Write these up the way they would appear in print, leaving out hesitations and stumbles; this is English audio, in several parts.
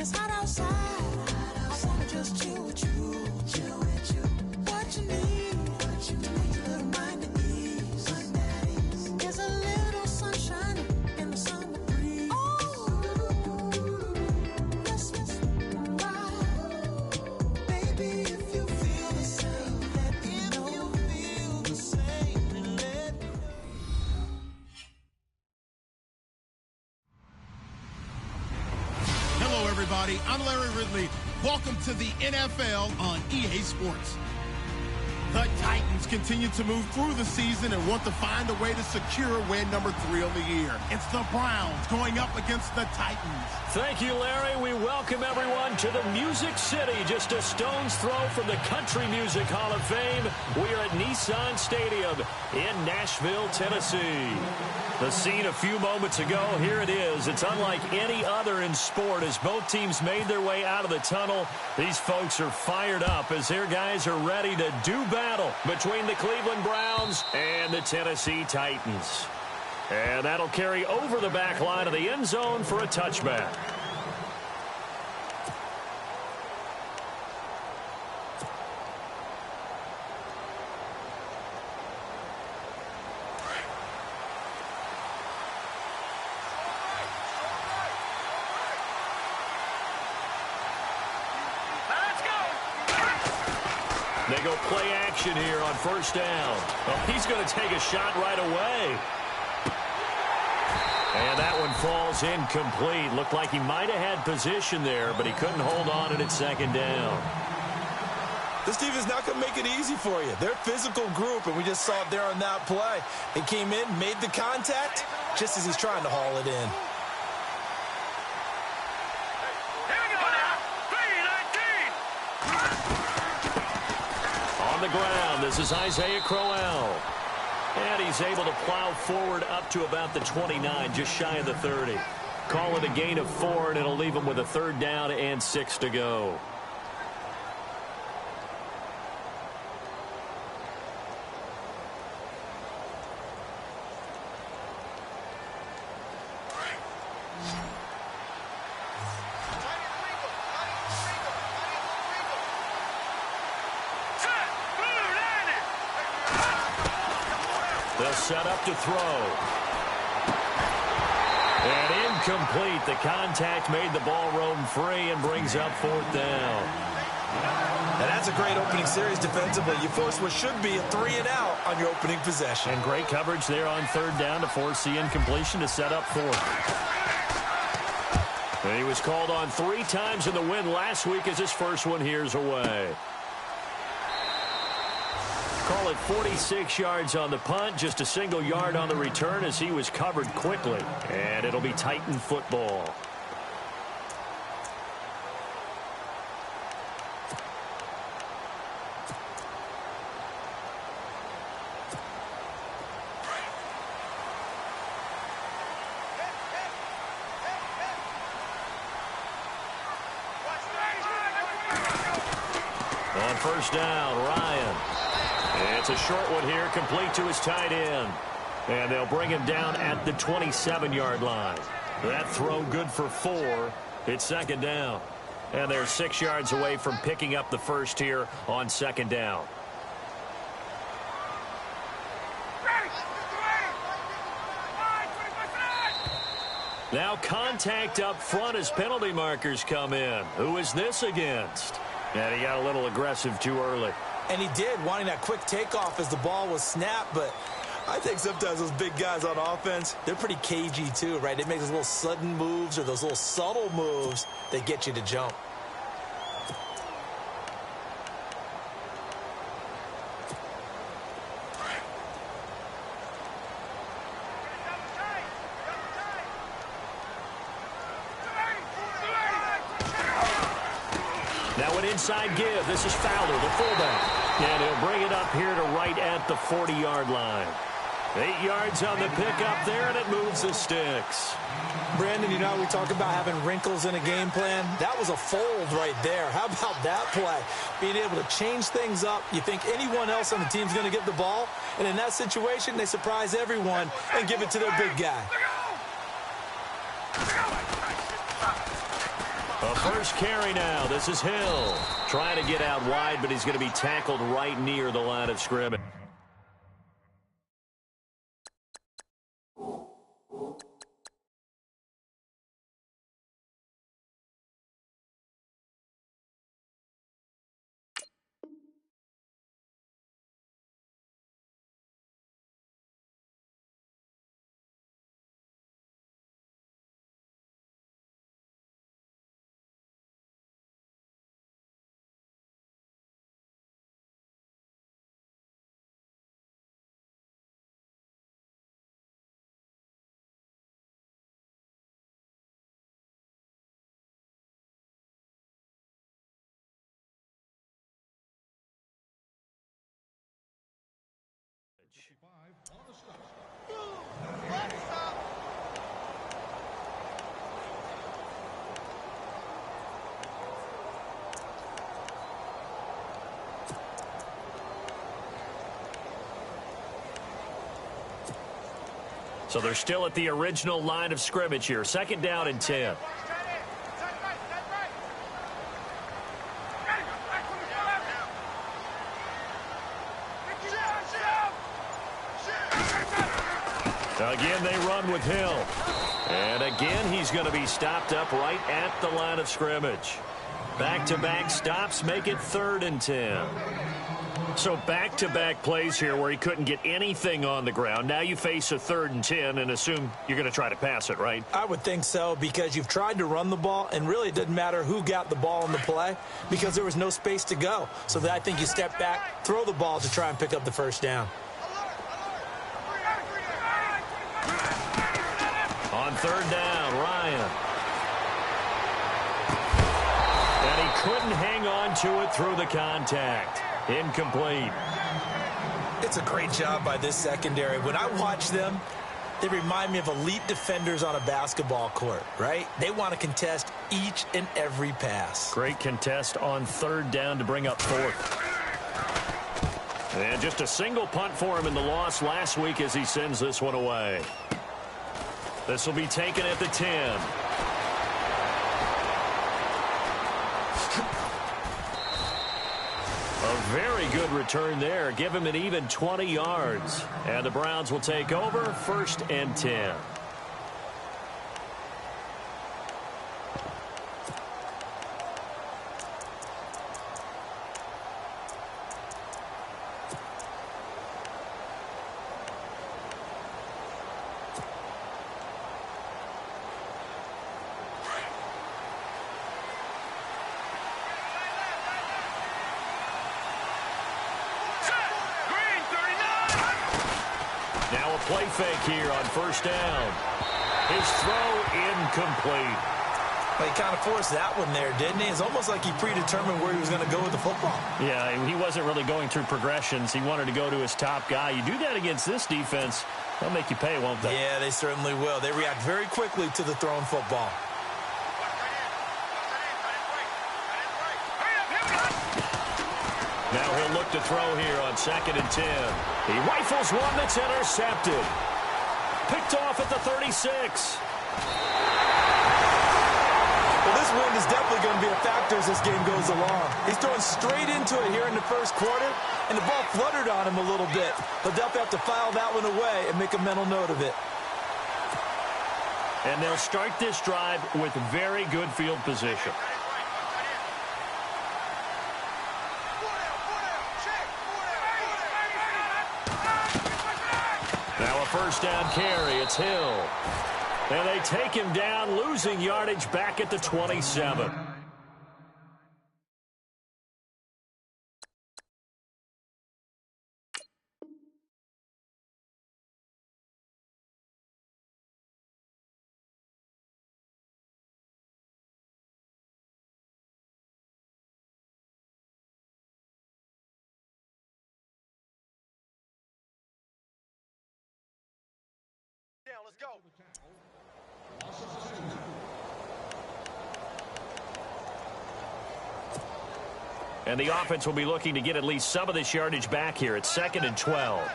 it's hot outside, I wanna just chill with you. What you need, a little mind at ease. There's a little sunshine in the summer breeze. Oh, yes, right. Baby, if you feel the same, let me know. Hello, everybody. I'm Larry Ridley. Welcome to the NFL on EA Sports. The Titans continue to move through the season and want to find a way to secure win number 3 on the year. It's the Browns going up against the Titans. Thank you, Larry. We welcome everyone to the Music City, just a stone's throw from the Country Music Hall of Fame. We are at Nissan Stadium in Nashville, Tennessee. The scene a few moments ago, here it is. It's unlike any other in sport. As both teams made their way out of the tunnel, these folks are fired up as their guys are ready to do battle between the Cleveland Browns and the Tennessee Titans. And that'll carry over the back line of the end zone for a touchback. They go play action here on first down. Oh, he's going to take a shot right away. And that one falls incomplete. Looked like he might have had position there, but he couldn't hold on at second down. This defense is not going to make it easy for you. They're a physical group, and we just saw it there on that play. He came in, made the contact, just as he's trying to haul it in. The ground. This is Isaiah Crowell. And he's able to plow forward up to about the 29, just shy of the 30. Call it a gain of 4, and it'll leave him with a third down and 6 to go. They'll set up to throw. And incomplete. The contact made the ball roam free and brings up fourth down. And that's a great opening series defensively. You force what should be a 3-and-out on your opening possession. And great coverage there on third down to force the incompletion to set up fourth. And he was called on 3 times in the win last week as his first one here's away. Call it 46 yards on the punt, just a single yard on the return as he was covered quickly. And it'll be Titan football. On first down, Ryan. It's a short one here, complete to his tight end. And they'll bring him down at the 27-yard line. That throw good for 4. It's second down. And they're 6 yards away from picking up the first here on second down. Now contact up front as penalty markers come in. Who is this against? And he got a little aggressive too early. And he did, wanting that quick takeoff as the ball was snapped. But I think sometimes those big guys on offense, they're pretty cagey too, right? They make those little sudden moves or those little subtle moves that get you to jump. Now an inside give. This is Fowler, the fullback. And he'll bring it up here to right at the 40-yard line. 8 yards on the pickup there, and it moves the sticks. Brandon, you know, we talk about having wrinkles in a game plan. That was a fold right there. How about that play? Being able to change things up. You think anyone else on the team's going to get the ball, and in that situation, they surprise everyone and give it to their big guy. A first carry now. This is Hill. Trying to get out wide, but he's going to be tackled right near the line of scrimmage. So they're still at the original line of scrimmage here. Second down and 10. Again, they run with Hill. And again, he's going to be stopped up right at the line of scrimmage. Back-to-back stops make it 3rd and 10. So back-to-back plays here where he couldn't get anything on the ground. Now you face a 3rd and 10 and assume you're going to try to pass it, right? I would think so, because you've tried to run the ball, and really it didn't matter who got the ball in the play because there was no space to go. So I think you step back, throw the ball to try and pick up the first down. On 3rd down, Ryan. And he couldn't hang on to it through the contact. Incomplete. It's a great job by this secondary. When I watch them, they remind me of elite defenders on a basketball court, right? They want to contest each and every pass. Great contest on 3rd down to bring up 4th. And just a single punt for him in the loss last week as he sends this one away. This will be taken at the 10. A very good return there. Give him an even 20 yards. And the Browns will take over 1st and 10. Play fake here on 1st down. His throw incomplete. Well, he kind of forced that one there, didn't he? It's almost like he predetermined where he was going to go with the football. Yeah, he wasn't really going through progressions. He wanted to go to his top guy. You do that against this defense, they'll make you pay, won't they? Yeah, they certainly will. They react very quickly to the thrown football. Now he'll look to throw here on 2nd and 10. He rifles one that's intercepted. Picked off at the 36. Well, this wind is definitely going to be a factor as this game goes along. He's throwing straight into it here in the 1st quarter, and the ball fluttered on him a little bit. But they'll have to file that one away and make a mental note of it. And they'll start this drive with very good field position. Now a 1st down carry. It's Hill. And they take him down, losing yardage back at the 27. Let's go. And the offense will be looking to get at least some of this yardage back here. It's 2nd and 12.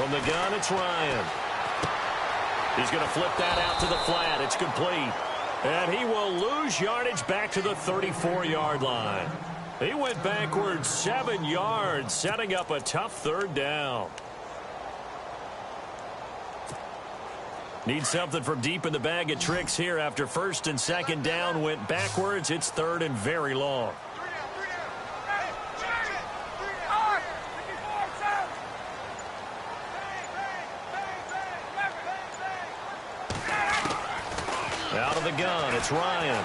From the gun, it's Ryan. He's going to flip that out to the flat. It's complete. And he will lose yardage back to the 34-yard line. He went backwards 7 yards, setting up a tough third down. Need something from deep in the bag of tricks here after first and second down went backwards. It's third and very long. Out of the gun, it's Ryan.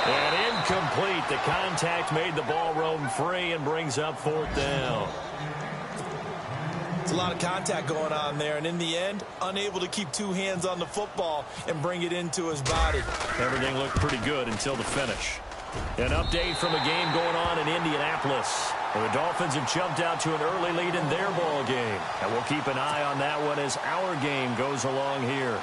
And incomplete. The contact made the ball roam free and brings up fourth down. It's a lot of contact going on there, and in the end, unable to keep two hands on the football and bring it into his body. Everything looked pretty good until the finish. An update from a game going on in Indianapolis. The Dolphins have jumped out to an early lead in their ball game. And we'll keep an eye on that one as our game goes along here.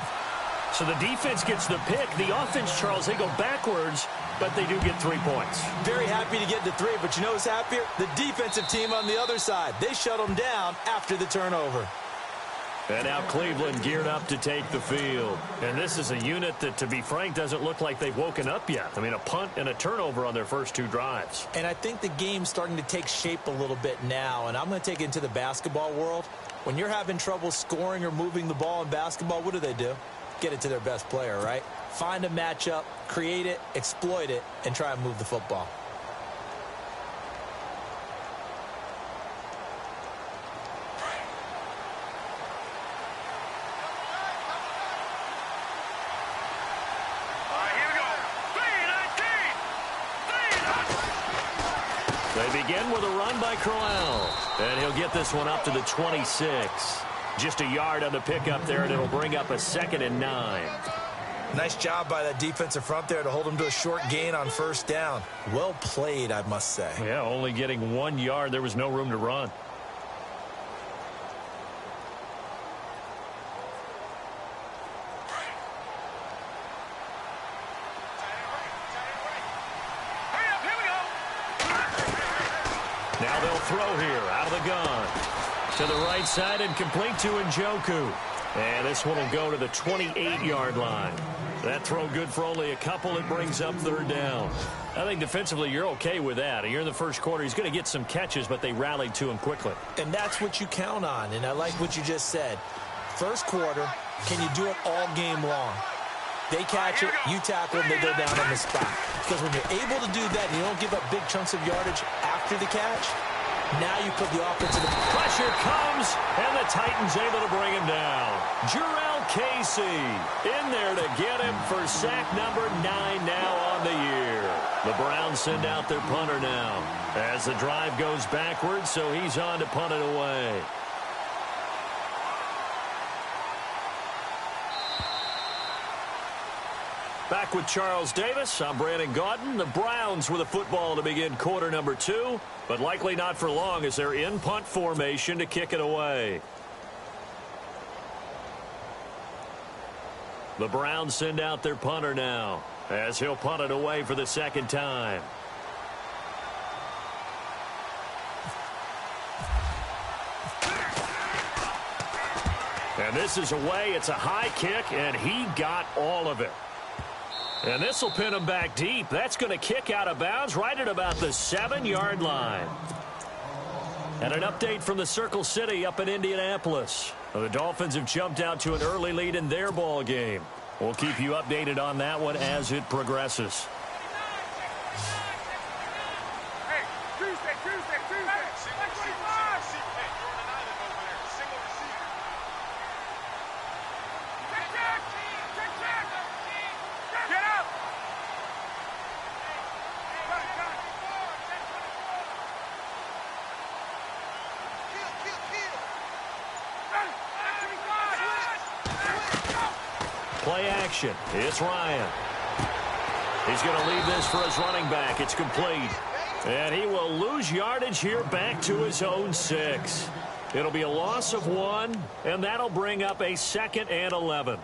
So the defense gets the pick. The offense, Charles, they go backwards, but they do get 3 points. Very happy to get the 3, but you know who's happier? The defensive team on the other side. They shut them down after the turnover. And now Cleveland geared up to take the field. And this is a unit that, to be frank, doesn't look like they've woken up yet. I mean, a punt and a turnover on their first 2 drives. And I think the game's starting to take shape a little bit now. And I'm going to take it into the basketball world. When you're having trouble scoring or moving the ball in basketball, what do? Get it to their best player, right? Find a matchup, create it, exploit it, and try and move the football. They begin with a run by Crowell. And he'll get this one up to the 26. Just a yard on the pickup there, and it'll bring up a 2nd and 9. Nice job by that defensive front there to hold him to a short gain on first down. Well played, I must say. Yeah, only getting 1 yard. There was no room to run. Now they'll throw here out of the gun. To the right side and complete to Njoku. And this one will go to the 28-yard line. That throw good for only a couple. It brings up third down. I think defensively you're okay with that. You're in the first quarter. He's going to get some catches, but they rallied to him quickly. And that's what you count on, and I like what you just said. First quarter, can you do it all game long? They catch it, you tackle them, they go down on the spot. Because when you're able to do that and you don't give up big chunks of yardage after the catch, now you put the offense in the pressure comes, and the Titans able to bring him down. Jarrell Casey in there to get him for sack number 9 now on the year. The Browns send out their punter now as the drive goes backwards, so he's on to punt it away. Back with Charles Davis, I'm Brandon Gaudin. The Browns with a football to begin quarter number 2, but likely not for long as they're in punt formation to kick it away. The Browns send out their punter now as he'll punt it away for the 2nd time. And this is away. It's a high kick, and he got all of it. And this will pin him back deep. That's going to kick out of bounds right at about the 7-yard line. And an update from the Circle City up in Indianapolis. The Dolphins have jumped out to an early lead in their ball game. We'll keep you updated on that one as it progresses. Play action. It's Ryan. He's going to leave this for his running back. It's complete. And he will lose yardage here back to his own 6. It'll be a loss of 1, and that'll bring up a 2nd and 11.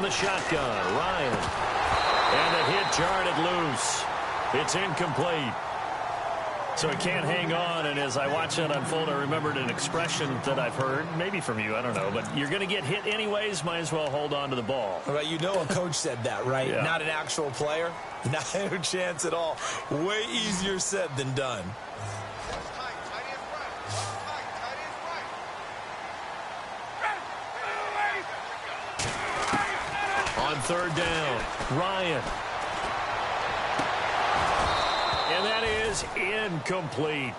from the shotgun. Ryan. And the hit jarred loose. It's incomplete. So he can't hang on, and as I watch that unfold, I remembered an expression that I've heard, maybe from you, I don't know, but you're going to get hit anyways, might as well hold on to the ball. All right, you know a coach said that, right? Yeah. Not an actual player. Not a chance at all. Way easier said than done. On third down, Ryan. And that is incomplete.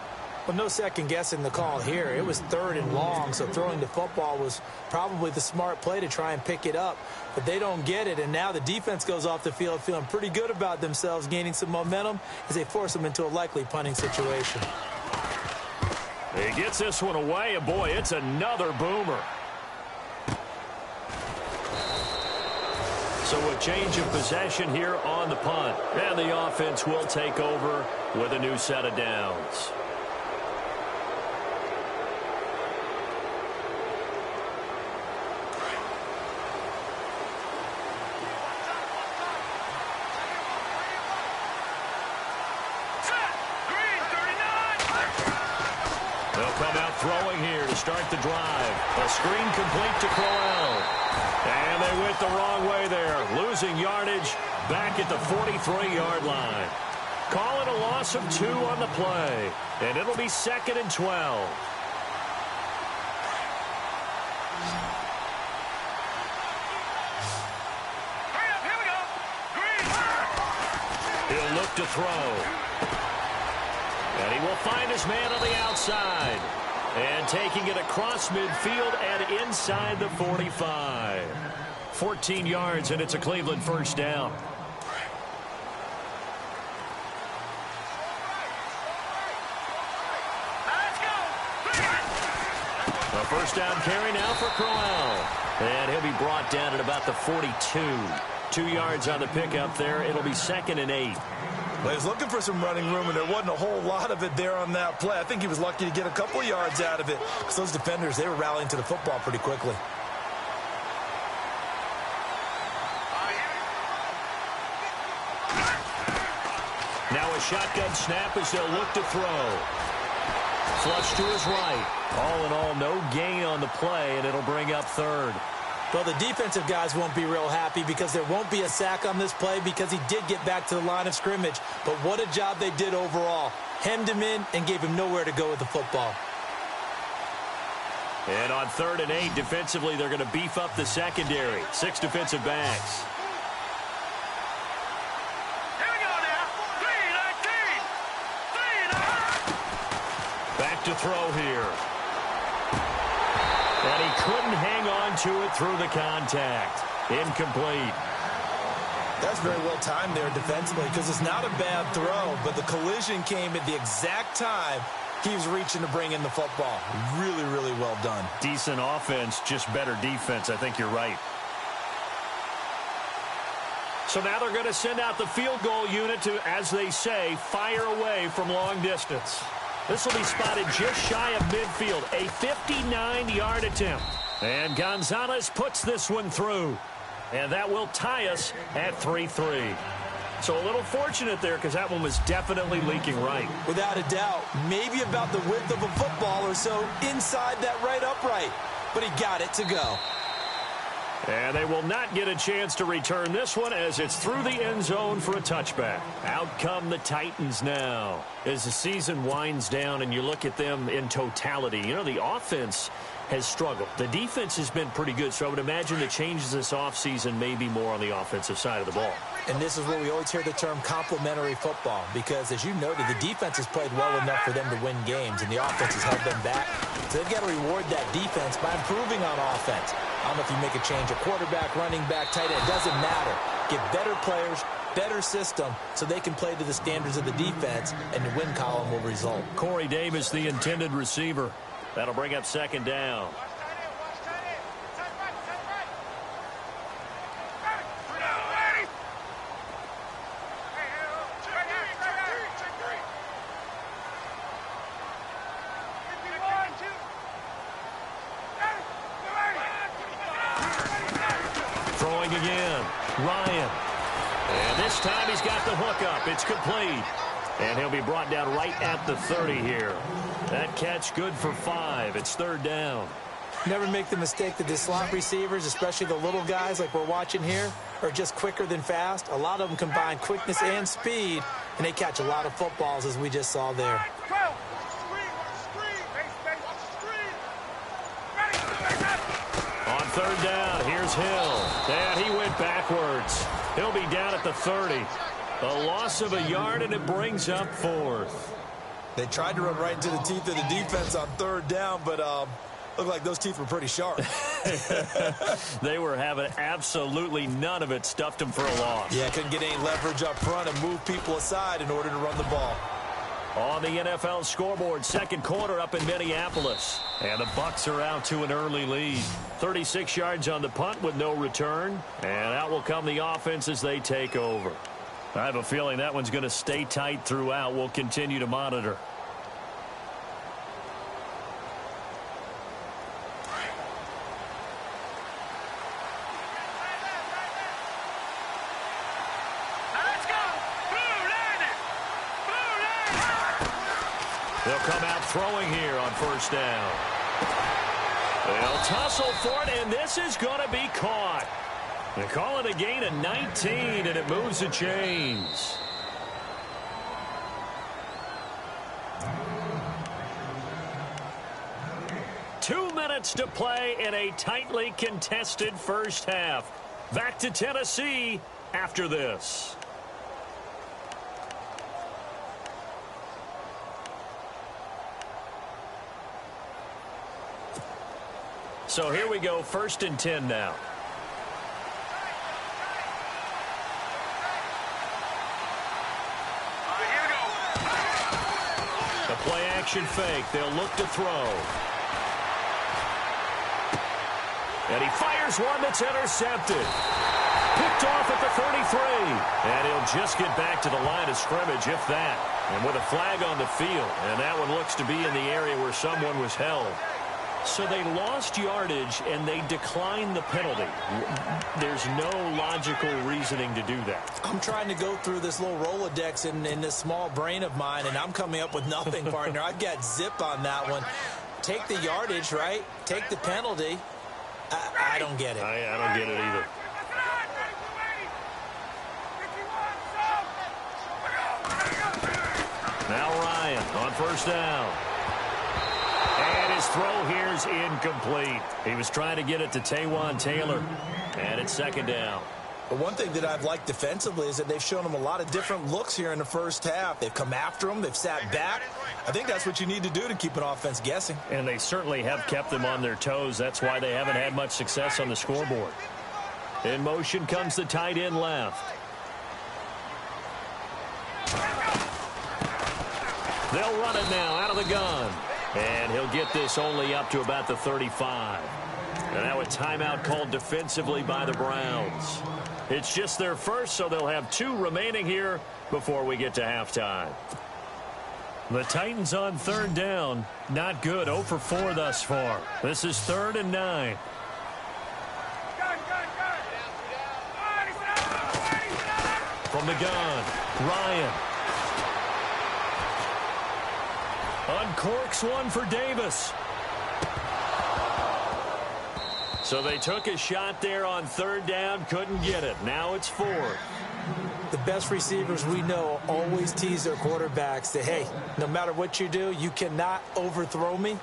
Well, no second guessing the call here. It was third and long, so throwing the football was probably the smart play to try and pick it up. But they don't get it, and now the defense goes off the field feeling pretty good about themselves, gaining some momentum as they force them into a likely punting situation. He gets this one away, and boy, it's another boomer. So a change of possession here on the punt. And the offense will take over with a new set of downs. They'll come out throwing here to start the drive. A screen complete to Crowell. And they went the wrong way there, losing yardage back at the 43-yard line. Call it a loss of 2 on the play, and it'll be 2nd and 12. He'll look to throw. And he will find his man on the outside. And taking it across midfield and inside the 45. 14 yards, and it's a Cleveland first down. A first down carry now for Crowell. And he'll be brought down at about the 42. 2 yards on the pickup there. It'll be 2nd and 8. Well, he was looking for some running room, and there wasn't a whole lot of it there on that play. I think he was lucky to get a couple of yards out of it because those defenders, they were rallying to the football pretty quickly. Now a shotgun snap as they'll look to throw. Flush to his right. All in all, no gain on the play, and it'll bring up 3rd. Well, the defensive guys won't be real happy because there won't be a sack on this play because he did get back to the line of scrimmage. But what a job they did overall. Hemmed him in and gave him nowhere to go with the football. And on 3rd and 8, defensively, they're going to beef up the secondary. 6 defensive backs. Here we go now. 3-19. Back to throw here. And he couldn't hang on to it through the contact. Incomplete. That's very well timed there defensively because it's not a bad throw, but the collision came at the exact time he was reaching to bring in the football. Really, really well done. Decent offense, just better defense. I think you're right. So now they're going to send out the field goal unit to, as they say, fire away from long distance. This will be spotted just shy of midfield. A 59-yard attempt. And Gonzalez puts this one through. And that will tie us at 3-3. So a little fortunate there because that one was definitely leaking right. Without a doubt. Maybe about the width of a football or so inside that right upright. But he got it to go. And they will not get a chance to return this one as it's through the end zone for a touchback. Out come the Titans now. As the season winds down and you look at them in totality, you know, the offense has struggled. The defense has been pretty good, so I would imagine the changes this offseason may be more on the offensive side of the ball. And this is where we always hear the term complementary football because, as you noted, the defense has played well enough for them to win games, and the offense has held them back. So they've got to reward that defense by improving on offense. I don't know if you make a change, a quarterback, running back, tight end, it doesn't matter. Get better players, better system, so they can play to the standards of the defense, and the win column will result. Corey Davis, the intended receiver. That'll bring up 2nd down. again. Ryan. And this time he's got the hook up. It's complete. And he'll be brought down right at the 30 here. That catch good for 5. It's third down. Never make the mistake that the slot receivers, especially the little guys like we're watching here, are just quicker than fast. A lot of them combine quickness and speed, and they catch a lot of footballs, as we just saw there. On third down, here's Hill. And he went backwards. He'll be down at the 30. A loss of a yard, and it brings up 4th. They tried to run right into the teeth of the defense on third down, but looked like those teeth were pretty sharp. They were having absolutely none of it. Stuffed them for a loss. Yeah, couldn't get any leverage up front and move people aside in order to run the ball. On the NFL scoreboard, second quarter up in Minneapolis. And the Bucs are out to an early lead. 36 yards on the punt with no return. And out will come the offense as they take over. I have a feeling that one's going to stay tight throughout. We'll continue to monitor. They'll come out throwing here on first down. They'll tussle for it, and this is going to be caught. They call it a gain of 19, and it moves the chains. Two minutes to play in a tightly contested first half. Back to Tennessee after this. So here we go, 1st and 10 now. The play action fake. They'll look to throw. And he fires one that's intercepted. Picked off at the 33. And he'll just get back to the line of scrimmage, if that. And with a flag on the field. And that one looks to be in the area where someone was held. So they lost yardage, and they declined the penalty. There's no logical reasoning to do that. I'm trying to go through this little Rolodex in this small brain of mine, and I'm coming up with nothing, partner. I've got zip on that one. Take the yardage, right? Take the penalty. I don't get it. I don't get it either. Now Ryan on first down. And his throw here's incomplete. He was trying to get it to Taywan Taylor. And it's second down. But one thing that I've liked defensively is that they've shown him a lot of different looks here in the first half. They've come after him. They've sat back. I think that's what you need to do to keep an offense guessing. And they certainly have kept them on their toes. That's why they haven't had much success on the scoreboard. In motion comes the tight end left. They'll run it now out of the gun. And he'll get this only up to about the 35. And now a timeout called defensively by the Browns. It's just their first, so they'll have 2 remaining here before we get to halftime. The Titans on third down. Not good. 0 for 4 thus far. This is 3rd and 9. From the gun, Ryan. Uncorks one for Davis. So they took a shot there on third down, couldn't get it. Now it's 4th. The best receivers we know always tease their quarterbacks that, hey, no matter what you do, you cannot overthrow me.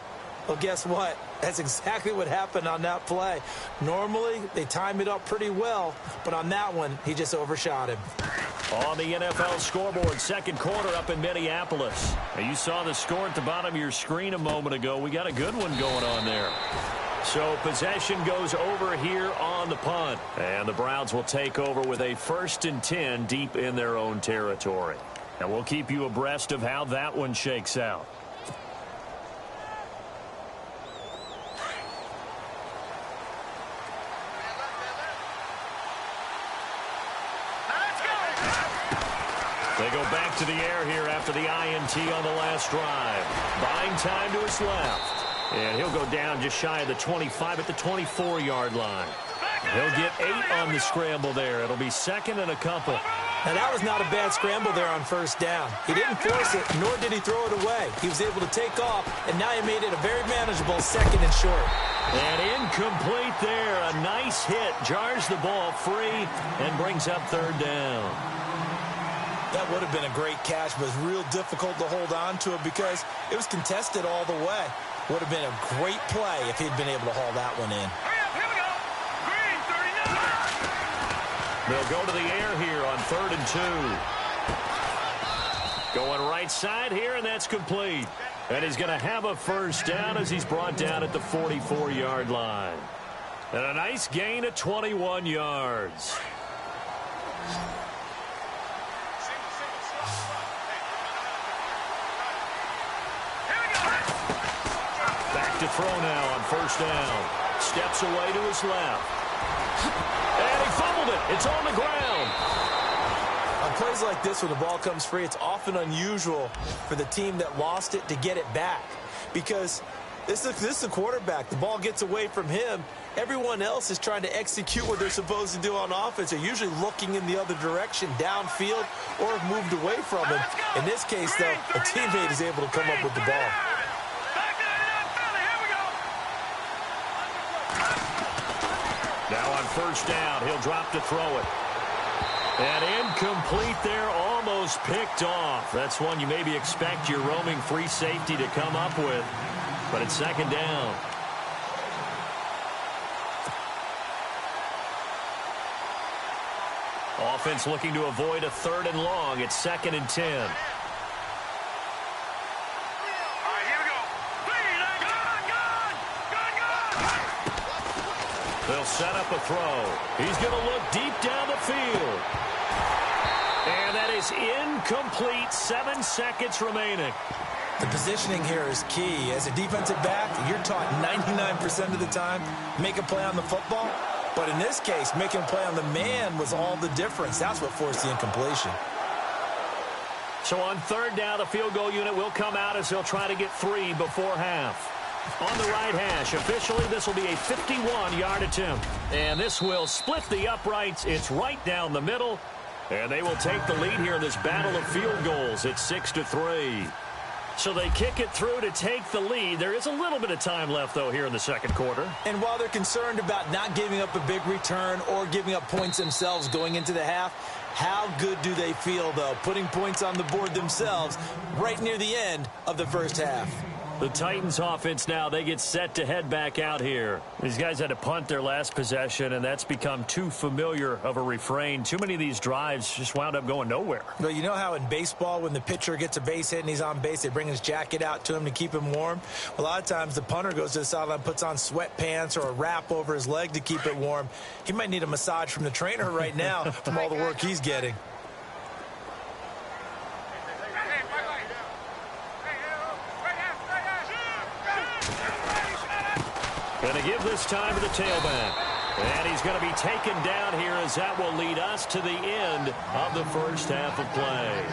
Well, guess what? That's exactly what happened on that play. Normally, they time it up pretty well, but on that one, he just overshot him. On the NFL scoreboard, second quarter up in Minneapolis. Now, you saw the score at the bottom of your screen a moment ago. We got a good one going on there. So possession goes over here on the punt. And the Browns will take over with a 1st and 10 deep in their own territory. And we'll keep you abreast of how that one shakes out. They go back to the air here after the INT on the last drive. Buying time to his left. And he'll go down just shy of the 25 at the 24-yard line. He'll get 8 on the scramble there. It'll be second and a couple. Now, that was not a bad scramble there on first down. He didn't force it, nor did he throw it away. He was able to take off, and now he made it a very manageable second and short. And incomplete there. A nice hit. Jars the ball free and brings up third down. That would have been a great catch, but it's real difficult to hold on to it because it was contested all the way. Would have been a great play if he'd been able to haul that one in. They'll go to the air here on 3rd and 2. Going right side here, and that's complete. And he's going to have a first down as he's brought down at the 44-yard line. And a nice gain of 21 yards. Back to throw now on first down. Steps away to his left. And he fumbled it. It's on the ground. On plays like this, when the ball comes free, it's often unusual for the team that lost it to get it back. Because this is the quarterback. The ball gets away from him. Everyone else is trying to execute what they're supposed to do on offense. They're usually looking in the other direction, downfield, or have moved away from him. In this case, though, a teammate is able to come up with the ball. Now on first down, he'll drop to throw it. And incomplete there, almost picked off. That's one you maybe expect your roaming free safety to come up with. But it's second down. Offense looking to avoid a 3rd and long. It's 2nd and 10. They'll set up a throw. He's going to look deep down the field. And that is incomplete. 7 seconds remaining. The positioning here is key. As a defensive back, you're taught 99% of the time, make a play on the football. But in this case, making a play on the man was all the difference. That's what forced the incompletion. So on 3rd down, the field goal unit will come out as they'll try to get 3 before half. On the right hash, officially, this will be a 51-yard attempt. And this will split the uprights. It's right down the middle. And they will take the lead here in this battle of field goals. It's 6-3. So they kick it through to take the lead. There is a little bit of time left, though, here in the second quarter. And while they're concerned about not giving up a big return or giving up points themselves going into the half, how good do they feel, though, putting points on the board themselves right near the end of the first half? The Titans offense now, they get set to head back out here. These guys had to punt their last possession, and that's become too familiar of a refrain. Too many of these drives just wound up going nowhere. Well, you know how in baseball when the pitcher gets a base hit and he's on base, they bring his jacket out to him to keep him warm? A lot of times the punter goes to the sideline, puts on sweatpants or a wrap over his leg to keep it warm. He might need a massage from the trainer right now from all the work he's getting. Going to give this time to the tailback. And he's going to be taken down here as that will lead us to the end of the first half of play.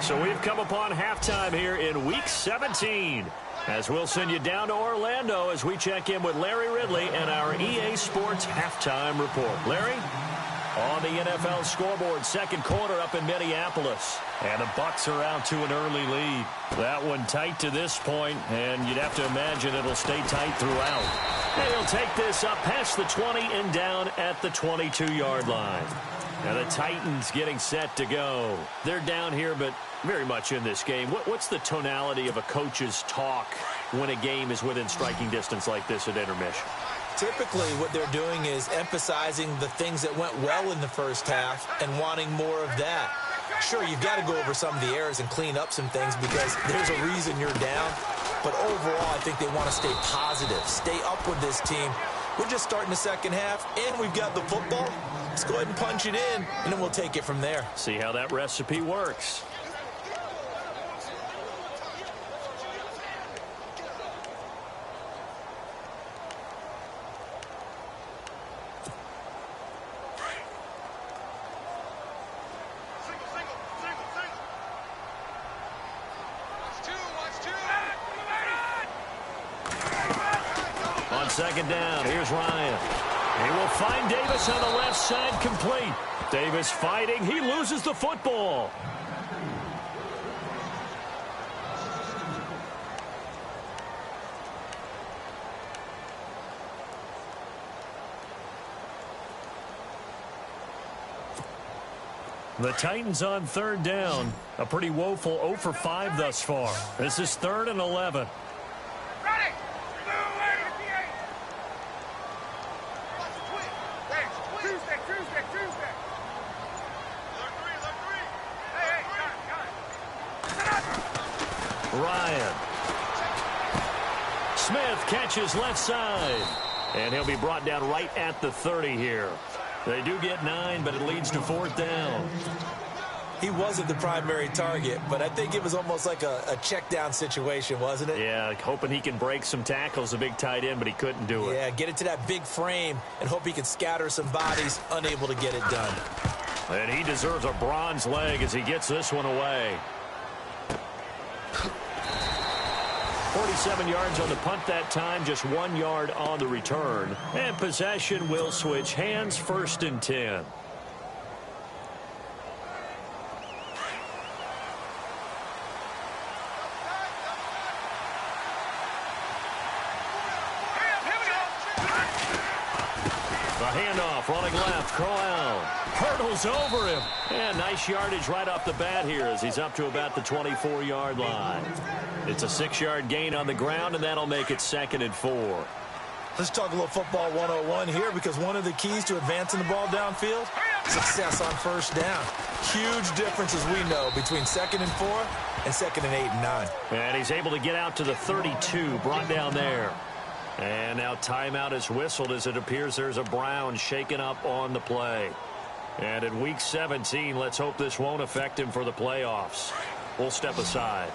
So we've come upon halftime here in Week 17. As we'll send you down to Orlando as we check in with Larry Ridley and our EA Sports Halftime Report. Larry? On the NFL scoreboard, second quarter up in Minneapolis. And the Bucs are out to an early lead. That one tight to this point, and you'd have to imagine it'll stay tight throughout. And he'll take this up past the 20 and down at the 22-yard line. Now the Titans getting set to go. They're down here, but very much in this game. What's the tonality of a coach's talk when a game is within striking distance like this at intermission? Typically, what they're doing is emphasizing the things that went well in the first half and wanting more of that. Sure, you've got to go over some of the errors and clean up some things because there's a reason you're down. But overall, I think they want to stay positive, stay up with this team. We're just starting the second half, and we've got the football. Let's go ahead and punch it in, and then we'll take it from there. See how that recipe works. Second down. Here's Ryan. He will find Davis on the left side, complete. Davis fighting. He loses the football. The Titans on third down. A pretty woeful 0 for 5 thus far. This is 3rd and 11. Ryan. Smith catches left side. And he'll be brought down right at the 30 here. They do get 9, but it leads to 4th down. He wasn't the primary target, but I think it was almost like a check down situation, wasn't it? Yeah, hoping he can break some tackles, a big tight end, but he couldn't do it. Yeah, get into that big frame and hope he can scatter some bodies, unable to get it done. And he deserves a bronze leg as he gets this one away. 47 yards on the punt that time, just 1 yard on the return. And possession will switch hands, 1st and 10. The handoff, running left, Crowell hurdles over him. And nice yardage right off the bat here as he's up to about the 24-yard line. It's a 6-yard gain on the ground, and that'll make it 2nd and 4. Let's talk a little football 101 here, because one of the keys to advancing the ball downfield, success on 1st down. Huge difference, as we know, between 2nd and 4 and 2nd and 8 and 9. And he's able to get out to the 32, brought down there. And now timeout is whistled as it appears there's a Brown shaken up on the play. And in Week 17, let's hope this won't affect him for the playoffs. We'll step aside.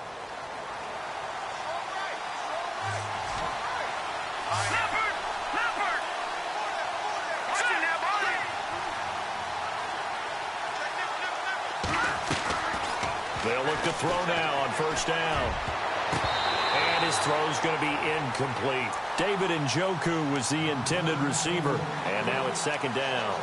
They'll look to throw now on 1st down. And his throw's going to be incomplete. David Njoku was the intended receiver. And now it's 2nd down.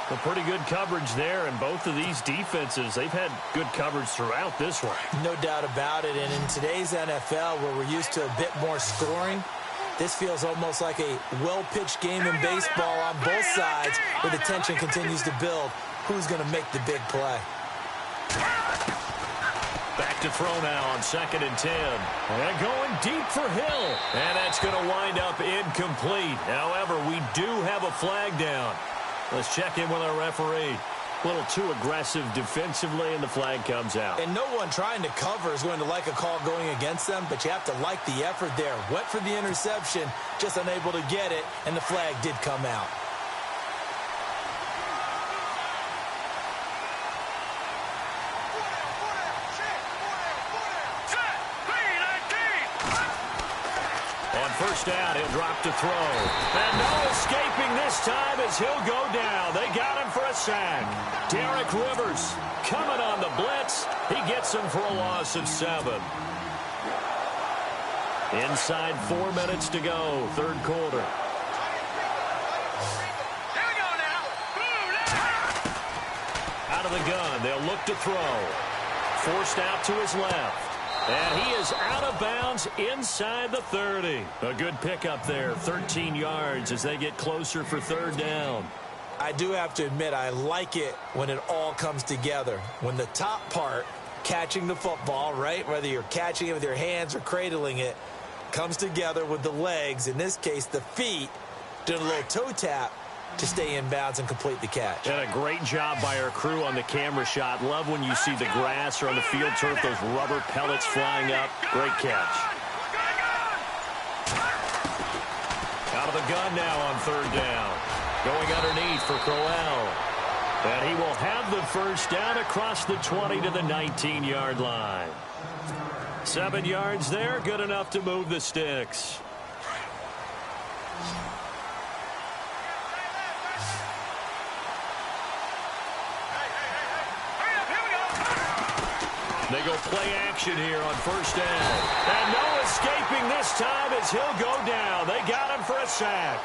A pretty good coverage there, and both of these defenses, they've had good coverage throughout this one. No doubt about it. And in today's NFL, where we're used to a bit more scoring, this feels almost like a well-pitched game in baseball on both sides, where the tension continues to build. Who's going to make the big play? Back to throw now on 2nd and 10. And going deep for Hill. And that's going to wind up incomplete. However, we do have a flag down. Let's check in with our referee. A little too aggressive defensively, and the flag comes out. And no one trying to cover is going to like a call going against them, but you have to like the effort there. Went for the interception, just unable to get it, and the flag did come out. On 1st down, he'll drop to throw. And no escaping this time as he'll go down. They got him for a sack. Derek Rivers coming on the blitz. He gets him for a loss of 7. Inside 4 minutes to go, 3rd quarter. Out of the gun, they'll look to throw. Forced out to his left. And he is out of bounds inside the 30. A good pickup there, 13 yards as they get closer for 3rd down. I do have to admit, I like it when it all comes together. When the top part, catching the football, right, whether you're catching it with your hands or cradling it, comes together with the legs, in this case the feet, doing a little toe tap to stay in bounds and complete the catch. And a great job by our crew on the camera shot. Love when you see the grass or on the field turf, those rubber pellets flying up. Great catch. Out of the gun now on 3rd down. Going underneath for Crowell. And he will have the 1st down across the 20 to the 19-yard line. 7 yards there, good enough to move the sticks. They go play action here on 1st down. And no escaping this time as he'll go down. They got him for a sack.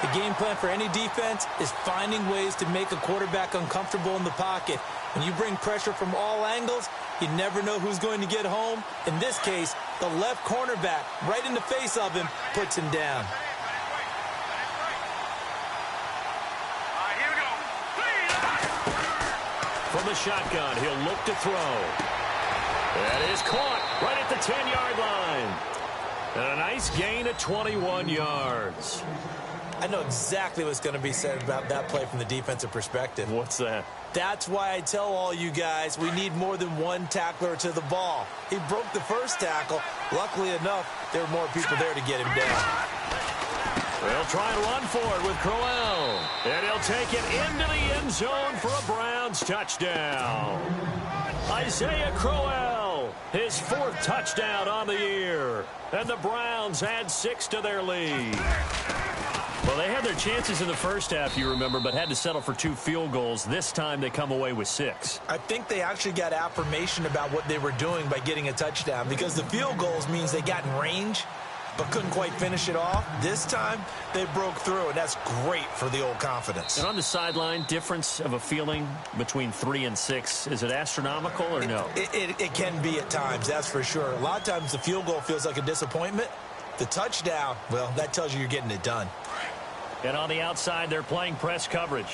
The game plan for any defense is finding ways to make a quarterback uncomfortable in the pocket. When you bring pressure from all angles, you never know who's going to get home. In this case, the left cornerback, right in the face of him, puts him down. From the shotgun, he'll look to throw. That is caught right at the 10-yard line. And a nice gain of 21 yards. I know exactly what's going to be said about that play from the defensive perspective. What's that? That's why I tell all you guys we need more than one tackler to the ball. He broke the first tackle. Luckily enough, there were more people there to get him down. They'll try and run for it with Crowell. And he'll take it into the end zone for a Browns touchdown. Isaiah Crowell, his 4th touchdown on the year. And the Browns add 6 to their lead. Well, they had their chances in the first half, you remember, but had to settle for 2 field goals. This time they come away with 6. I think they actually got affirmation about what they were doing by getting a touchdown, because the field goals means they got in range but couldn't quite finish it off. This time they broke through, and that's great for the old confidence. And on the sideline, difference of a feeling between 3 and 6, is it astronomical or no? It can be at times, that's for sure. A lot of times the field goal feels like a disappointment. The touchdown, well, that tells you you're getting it done. And on the outside, they're playing press coverage.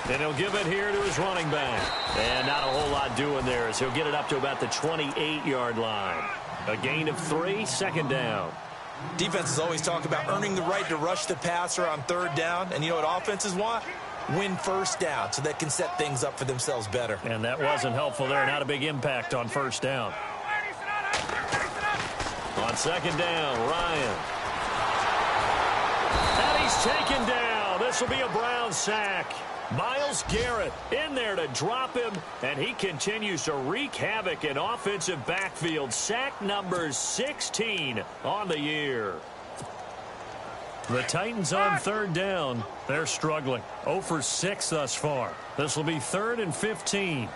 And he'll give it here to his running back. And not a whole lot doing there as he'll get it up to about the 28-yard line. A gain of 3, 2nd down. Defenses always talk about earning the right to rush the passer on 3rd down. And you know what offenses want? Win 1st down so they can set things up for themselves better. And that wasn't helpful there. Not a big impact on 1st down. On 2nd down, Ryan. And he's taken down. This will be a Brown sack. Myles Garrett in there to drop him, and he continues to wreak havoc in offensive backfield. Sack number 16 on the year. The Titans on 3rd down. They're struggling. 0 for 6 thus far. This will be 3rd and 15.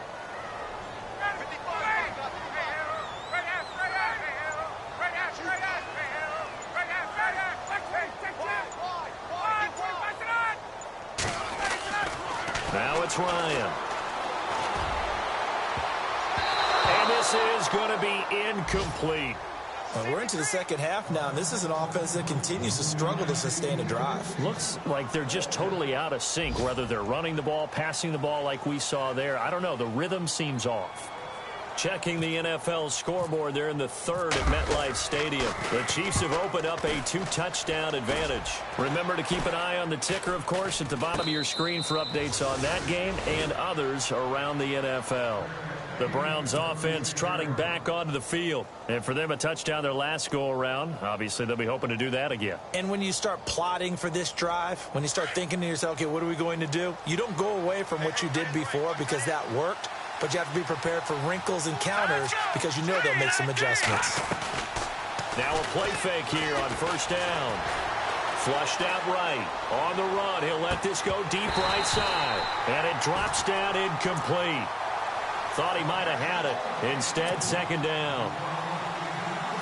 Now it's Ryan. And this is going to be incomplete. Well, we're into the 2nd half now, and this is an offense that continues to struggle to sustain a drive. Looks like they're just totally out of sync, whether they're running the ball, passing the ball like we saw there. I don't know. The rhythm seems off. Checking the NFL scoreboard there in the 3rd at MetLife Stadium. The Chiefs have opened up a 2-touchdown advantage. Remember to keep an eye on the ticker, of course, at the bottom of your screen for updates on that game and others around the NFL. The Browns offense trotting back onto the field. And for them, a touchdown their last go-around. Obviously, they'll be hoping to do that again. And when you start plotting for this drive, when you start thinking to yourself, okay, what are we going to do? You don't go away from what you did before because that worked. But you have to be prepared for wrinkles and counters because you know they'll make some adjustments. Now a play fake here on 1st down. Flushed out right. On the run, he'll let this go deep right side. And it drops down incomplete. Thought he might have had it. Instead, 2nd down.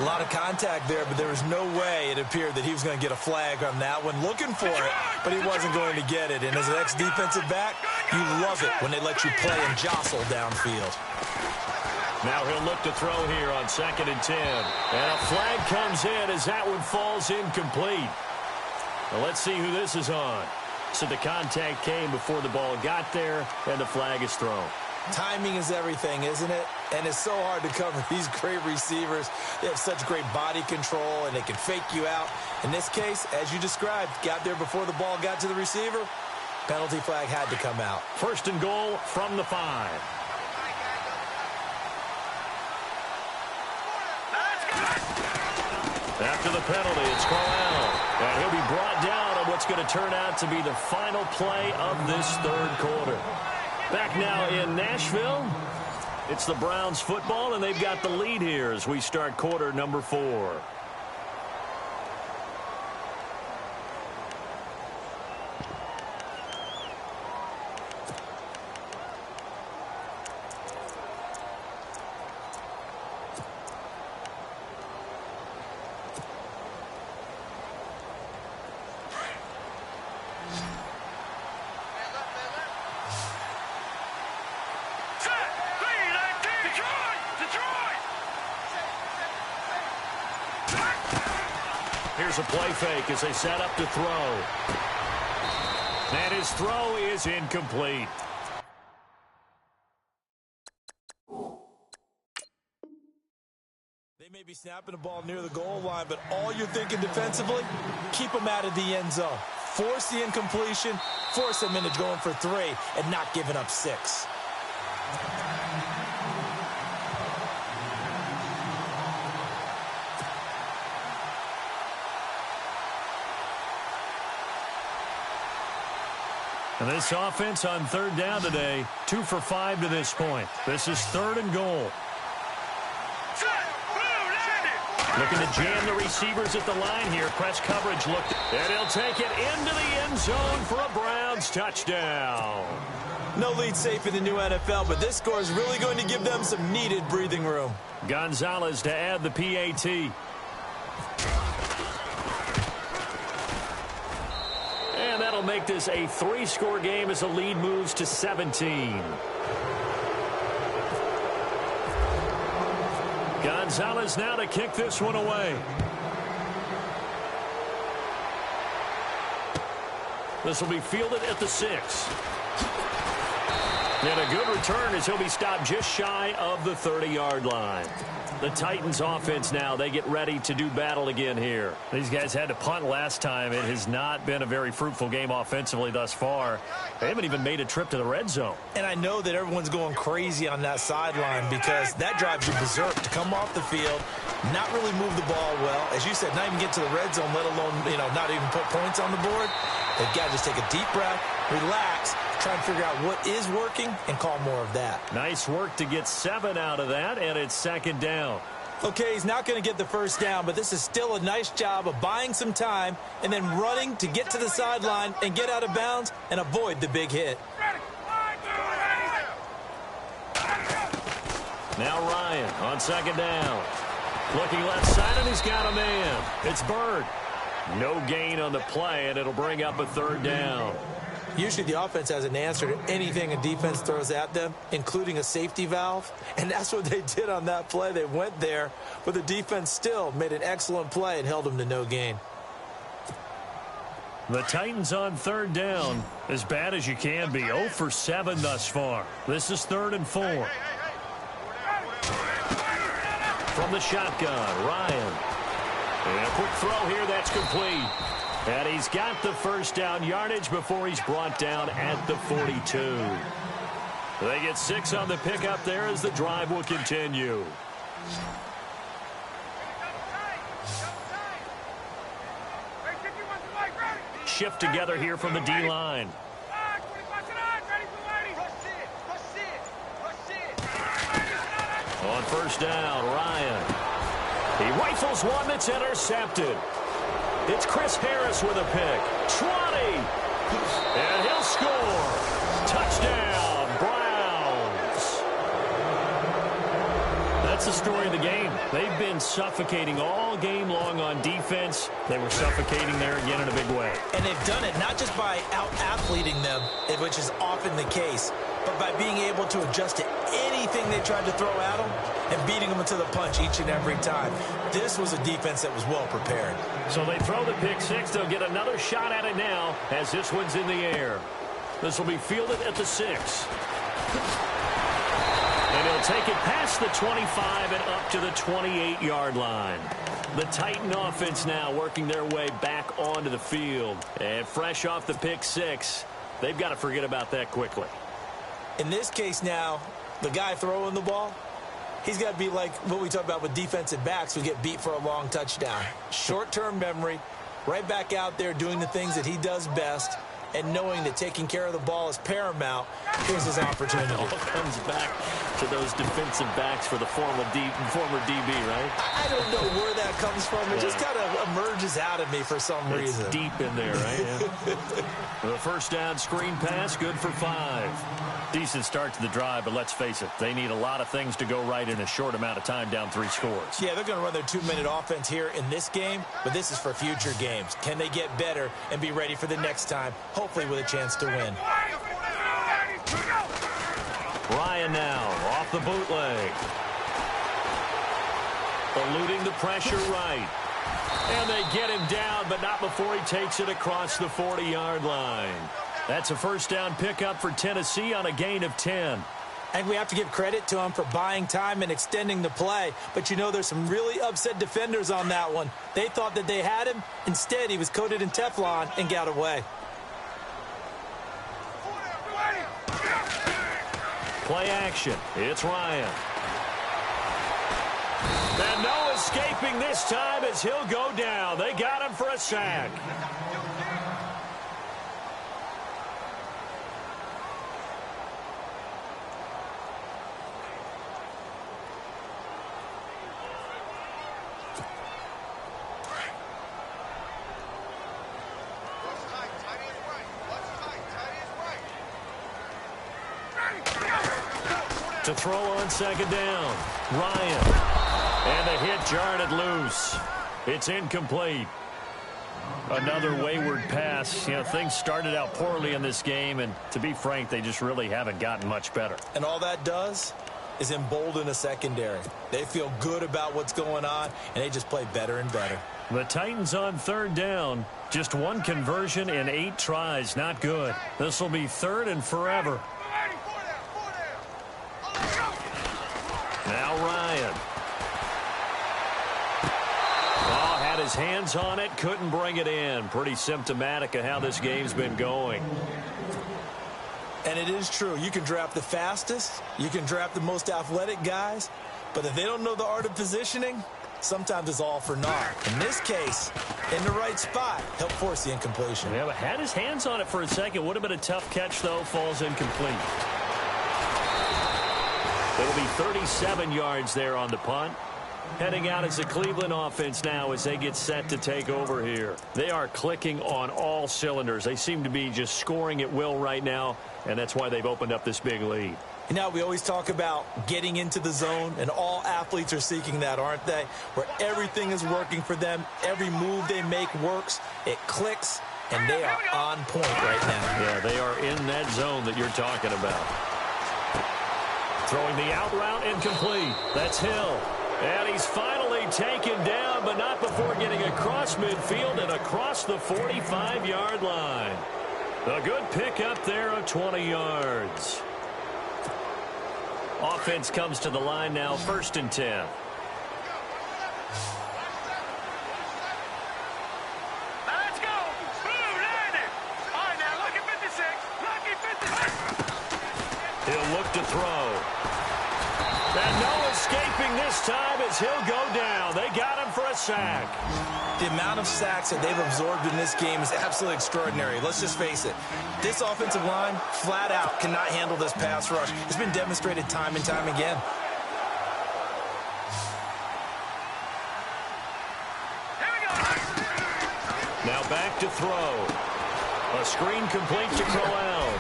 A lot of contact there, but there was no way it appeared that he was going to get a flag on that one. Looking for it, but he wasn't going to get it. And as an ex-defensive back, you love it when they let you play and jostle downfield. Now he'll look to throw here on 2nd and 10. And a flag comes in as that one falls incomplete. Well, let's see who this is on. So the contact came before the ball got there, and the flag is thrown. Timing is everything, isn't it? And it's so hard to cover these great receivers. They have such great body control, and they can fake you out. In this case, as you described, got there before the ball got to the receiver. Penalty flag had to come out. 1st and goal from the 5. After the penalty, it's Crowell. And he'll be brought down on what's going to turn out to be the final play of this 3rd quarter. Back now in Nashville, it's the Browns football, and they've got the lead here as we start quarter number 4. Here's a play fake as they set up to throw. And his throw is incomplete. They may be snapping the ball near the goal line, but all you're thinking defensively, keep them out of the end zone. Force the incompletion, force them into going for 3, and not giving up 6. And this offense on 3rd down today, 2 for 5 to this point. This is 3rd and goal. Looking to jam the receivers at the line here. Press coverage looked, and he'll take it into the end zone for a Browns touchdown. No lead safe in the new NFL, but this score is really going to give them some needed breathing room. Gonzalez to add the PAT. And that'll make this a 3-score game as the lead moves to 17. Gonzalez now to kick this one away. This will be fielded at the 6. And a good return as he'll be stopped just shy of the 30-yard line. The Titans offense now, they get ready to do battle again here. These guys had to punt last time. It has not been a very fruitful game offensively thus far. They haven't even made a trip to the red zone. And I know that everyone's going crazy on that sideline because that drives you berserk to come off the field, not really move the ball well. As you said, not even get to the red zone, let alone, not even put points on the board. They've got to just take a deep breath, relax, try and figure out what is working and call more of that. Nice work to get 7 out of that, and it's 2nd down. Okay, he's not going to get the first down, but this is still a nice job of buying some time and then running to get to the sideline and get out of bounds and avoid the big hit. Now Ryan on 2nd down. Looking left side, and he's got a man. It's Bird. No gain on the play, and it'll bring up a 3rd down. Usually the offense has an answer to anything a defense throws at them, including a safety valve. And that's what they did on that play. They went there, but the defense still made an excellent play and held them to no gain. The Titans on 3rd down, as bad as you can be. 0 for 7 thus far. This is 3rd and 4. From the shotgun, Ryan. And a quick throw here, that's complete. And he's got the first down yardage before he's brought down at the 42. They get 6 on the pickup there as the drive will continue. Shift together here from the D-line. On 1st down, Ryan. He rifles one that's intercepted. It's Chris Harris with a pick. 20. And he'll score. Touchdown, Browns. That's the story of the game. They've been suffocating all game long on defense. They were suffocating there again in a big way. And they've done it not just by out-athleting them, which is often the case, but by being able to adjust to anything they tried to throw at them and beating them to the punch each and every time. This was a defense that was well prepared. So they throw the pick 6. They'll get another shot at it now as this one's in the air. This will be fielded at the 6. And he'll take it past the 25 and up to the 28-yard line. The Titan offense now working their way back onto the field. And fresh off the pick 6, they've got to forget about that quickly. In this case now, the guy throwing the ball, he's got to be like what we talk about with defensive backs who get beat for a long touchdown. Short-term memory, right back out there doing the things that he does best, and knowing that taking care of the ball is paramount. Here's his opportunity. It all comes back to those defensive backs for the former DB, right? I don't know where that comes from. It just kind of emerges out of me for some reason. It's deep in there, right? Yeah. The first down screen pass, good for 5. Decent start to the drive, but let's face it, they need a lot of things to go right in a short amount of time, down 3 scores. Yeah, they're going to run their 2-minute offense here in this game, but this is for future games. Can they get better and be ready for the next time, hopefully with a chance to win? Ryan now off the bootleg. Eluding the pressure right. And they get him down, but not before he takes it across the 40-yard line. That's a first down pickup for Tennessee on a gain of 10. I think we have to give credit to him for buying time and extending the play. But, you know, there's some really upset defenders on that one. They thought that they had him. Instead, he was coated in Teflon and got away. Play action. It's Ryan. And no escaping this time as he'll go down. They got him for a sack. To throw on second down. Ryan. And the hit jarred it loose. It's incomplete. Another wayward pass. You know, things started out poorly in this game, and to be frank, they just really haven't gotten much better. And all that does is embolden a secondary. They feel good about what's going on, and they just play better and better. The Titans on third down. Just one conversion in 8 tries. Not good. This will be third and forever. Now Ryan. Oh, had his hands on it, couldn't bring it in. Pretty symptomatic of how this game's been going. And it is true. You can draft the fastest, you can draft the most athletic guys, but if they don't know the art of positioning, sometimes it's all for naught. In this case, in the right spot, helped force the incompletion. Yeah, but had his hands on it for a second. Would have been a tough catch, though. Falls incomplete. It'll be 37 yards there on the punt. Heading out as the Cleveland offense now as they get set to take over here. They are clicking on all cylinders. They seem to be just scoring at will right now, and that's why they've opened up this big lead. You know, we always talk about getting into the zone, and all athletes are seeking that, aren't they? Where everything is working for them. Every move they make works. It clicks, and they are on point right now. Yeah, they are in that zone that you're talking about. Throwing the out route incomplete. That's Hill. And he's finally taken down, but not before getting across midfield and across the 45-yard line. A good pickup there of 20 yards. Offense comes to the line now, 1st and 10. Let's go. Blue landed. All right, now look at 56. Lucky 56. He'll look to throw. And no escaping this time as he'll go down. They got him for a sack. The amount of sacks that they've absorbed in this game is absolutely extraordinary. Let's just face it. This offensive line, flat out, cannot handle this pass rush. It's been demonstrated time and time again. Here we go. Now back to throw. A screen complete to Crowell.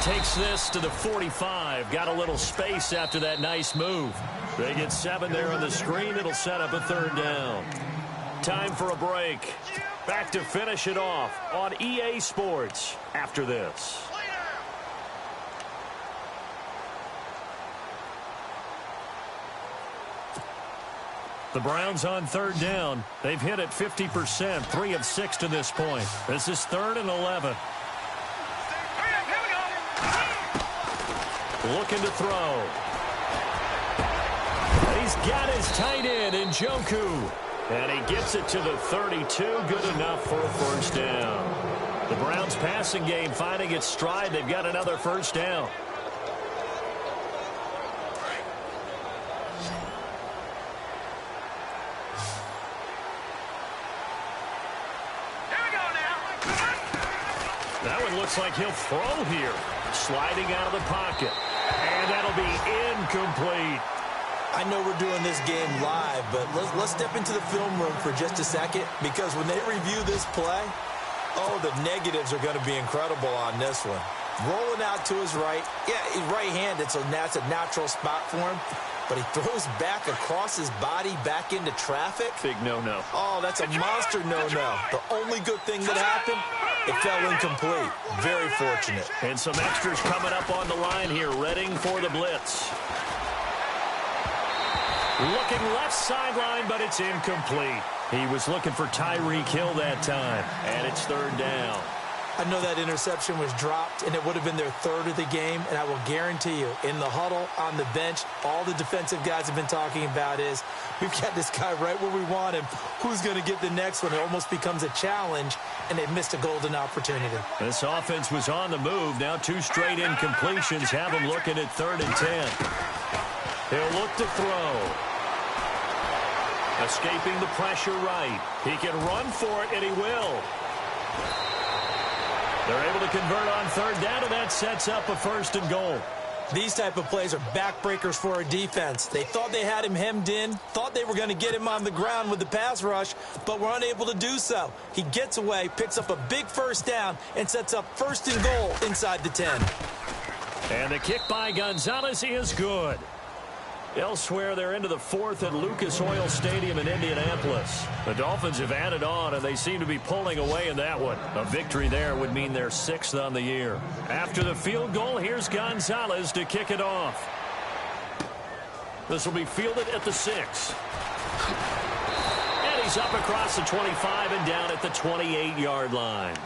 Takes this to the 45. Got a little space after that nice move. They get 7 there on the screen. It'll set up a 3rd down. Time for a break. Back to finish it off on EA Sports after this. The Browns on 3rd down. They've hit it 50%, 3 of 6 to this point. This is 3rd and 11. Looking to throw. And he's got his tight end in Njoku. And he gets it to the 32. Good enough for a 1st down. The Browns passing game finding its stride. They've got another 1st down. Here we go now. That one looks like he'll throw here. Sliding out of the pocket. And that'll be incomplete. I know we're doing this game live, but let's step into the film room for just a second, because when they review this play, oh, the negatives are going to be incredible on this one. Rolling out to his right. Yeah, he's right-handed, so that's a natural spot for him. But he throws back across his body back into traffic. Big no-no. Oh, that's a monster no-no. The only good thing that happened, it fell incomplete. Very fortunate. And some extras coming up on the line here, readying for the blitz. Looking left sideline, but it's incomplete. He was looking for Tyreek Hill that time, and it's third down. I know that interception was dropped, and it would have been their third of the game, and I will guarantee you, in the huddle, on the bench, all the defensive guys have been talking about is, we've got this guy right where we want him. Who's going to get the next one? It almost becomes a challenge, and they missed a golden opportunity. This offense was on the move. Now 2 straight incompletions have him looking at 3rd and 10. He'll look to throw. Escaping the pressure right. He can run for it, and he will. They're able to convert on 3rd down, and that sets up a 1st and goal. These type of plays are backbreakers for a defense. They thought they had him hemmed in, thought they were going to get him on the ground with the pass rush, but were unable to do so. He gets away, picks up a big 1st down, and sets up 1st and goal inside the 10. And the kick by Gonzalez is good. Elsewhere, they're into the 4th at Lucas Oil Stadium in Indianapolis. The Dolphins have added on, and they seem to be pulling away in that one. A victory there would mean they're 6th on the year. After the field goal, here's Gonzalez to kick it off. This will be fielded at the 6. And he's up across the 25 and down at the 28-yard line.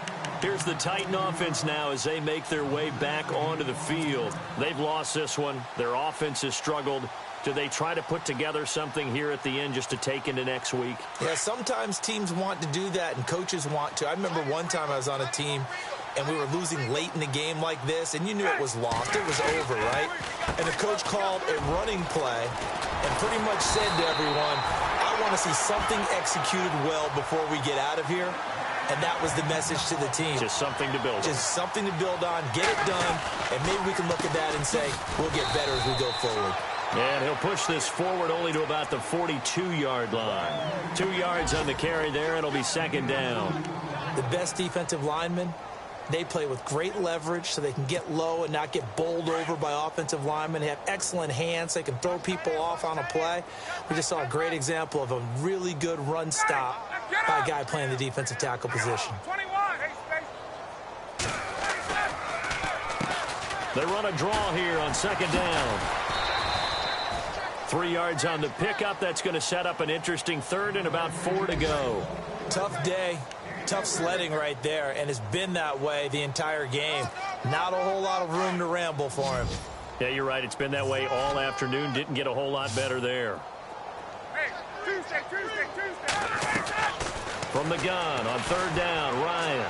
Here's the Titan offense now as they make their way back onto the field. They've lost this one. Their offense has struggled. Do they try to put together something here at the end just to take into next week? Yeah, sometimes teams want to do that and coaches want to. I remember one time I was on a team and we were losing late in the game like this, and you knew it was lost. It was over, right? And the coach called a running play and pretty much said to everyone, I want to see something executed well before we get out of here. And that was the message to the team. Just something to build on. Just something to build on, get it done, and maybe we can look at that and say, we'll get better as we go forward. And he'll push this forward only to about the 42-yard line. 2 yards on the carry there, and it'll be 2nd down. The best defensive linemen, they play with great leverage so they can get low and not get bowled over by offensive linemen. They have excellent hands. They can throw people off on a play. We just saw a great example of a really good run stop by a guy playing the defensive tackle position. They run a draw here on 2nd down. 3 yards on the pickup. That's going to set up an interesting 3rd and about 4 to go. Tough day. Tough sledding right there, and it's been that way the entire game. Not a whole lot of room to ramble for him. Yeah, you're right. It's been that way all afternoon. Didn't get a whole lot better there. Hey, Tuesday. From the gun on 3rd down, Ryan.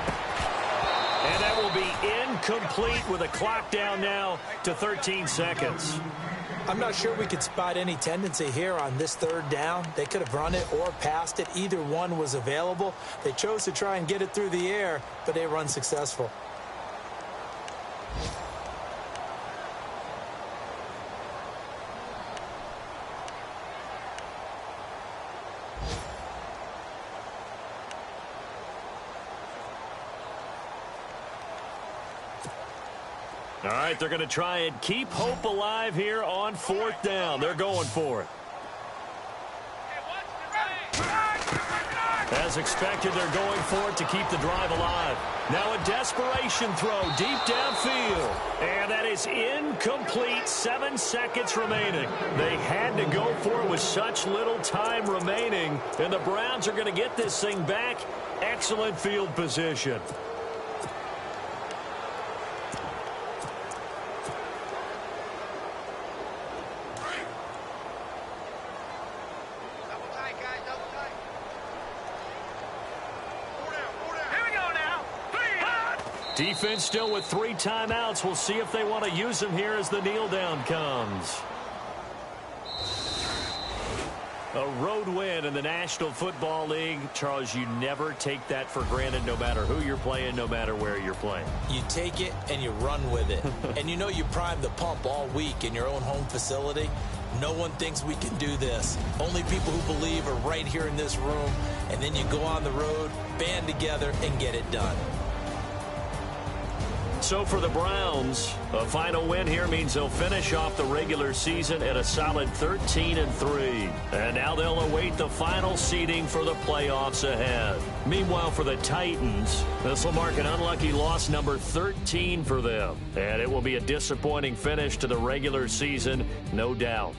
And that will be incomplete with a clock down now to 13 seconds. I'm not sure we could spot any tendency here on this 3rd down. They could have run it or passed it. Either one was available. They chose to try and get it through the air, but they were unsuccessful. All right, they're going to try and keep hope alive here on 4th down. They're going for it. As expected, they're going for it to keep the drive alive. Now a desperation throw deep downfield. And that is incomplete. 7 seconds remaining. They had to go for it with such little time remaining. And the Browns are going to get this thing back. Excellent field position. Defense still with 3 timeouts. We'll see if they want to use them here as the kneel down comes. A road win in the National Football League. Charles, you never take that for granted no matter who you're playing, no matter where you're playing. You take it and you run with it. And you know you prime the pump all week in your own home facility. No one thinks we can do this. Only people who believe are right here in this room. And then you go on the road, band together, and get it done. So for the Browns, a final win here means they'll finish off the regular season at a solid 13-3. And now they'll await the final seeding for the playoffs ahead. Meanwhile, for the Titans, this will mark an unlucky loss number 13 for them. And it will be a disappointing finish to the regular season, no doubt.